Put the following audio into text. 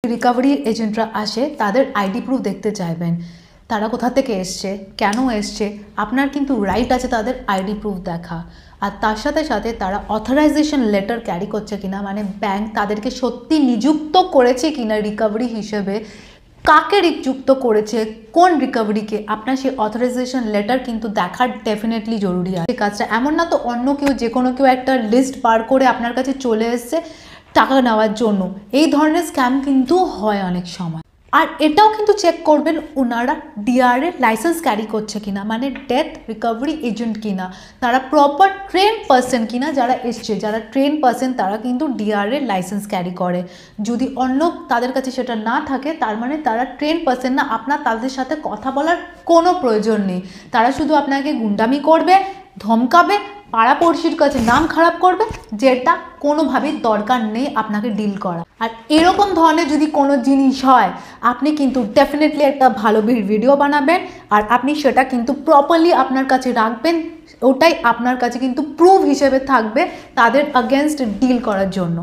Recovery এজেন্টরা আসে তাদের ID proof দেখতে চাইবেন, তারা কোথা থেকে এসছে, কেন এসছে, আপনার কিন্তু রাইট আছে তাদের আইডি প্রুফ দেখা। আর তার সাথে সাথে তারা অথরাইজেশন লেটার ক্যারি করছে কিনা, মানে ব্যাংক তাদেরকে সত্যি নিযুক্ত করেছে কিনা রিকভারি হিসেবে, কাকে নিযুক্ত করেছে, কোন রিকভারিকে, আপনার সেই অথরাইজেশন লেটার কিন্তু দেখার ডেফিনেটলি জরুরি আছে। কাজটা এমন না তো অন্য কেউ যে কোনো কেউ একটা লিস্ট বার করে আপনার কাছে চলে এসছে টাকা নেওয়ার জন্য। এই ধরনের স্ক্যাম কিন্তু হয় অনেক সময়। আর এটাও কিন্তু চেক করবেন ওনারা ডিআরএ লাইসেন্স ক্যারি করছে কিনা, মানে ডেথ রিকভারি এজেন্ট কিনা, তারা প্রপার ট্রেন পার্সন কিনা, যারা এসছে যারা ট্রেন পার্সন তারা কিন্তু ডিআরএ লাইসেন্স ক্যারি করে। যদি অন্য তাদের কাছে সেটা না থাকে তার মানে তারা ট্রেন পার্সন না, আপনার তাদের সাথে কথা বলার কোনো প্রয়োজন নেই। তারা শুধু আপনাকে গুন্ডামি করবে, ধমকাবে, পাড়াপড়শির কাছে নাম খারাপ করবে, যেটা কোনোভাবেই দরকার নেই আপনাকে ডিল করা। আর এরকম ধরনের যদি কোনো জিনিস হয় আপনি কিন্তু ডেফিনেটলি একটা ভালো ভিডিও বানাবেন আর আপনি সেটা কিন্তু প্রপারলি আপনার কাছে রাখবেন, ওটাই আপনার কাছে কিন্তু প্রুফ হিসেবে থাকবে তাদের আগেনস্ট ডিল করার জন্য।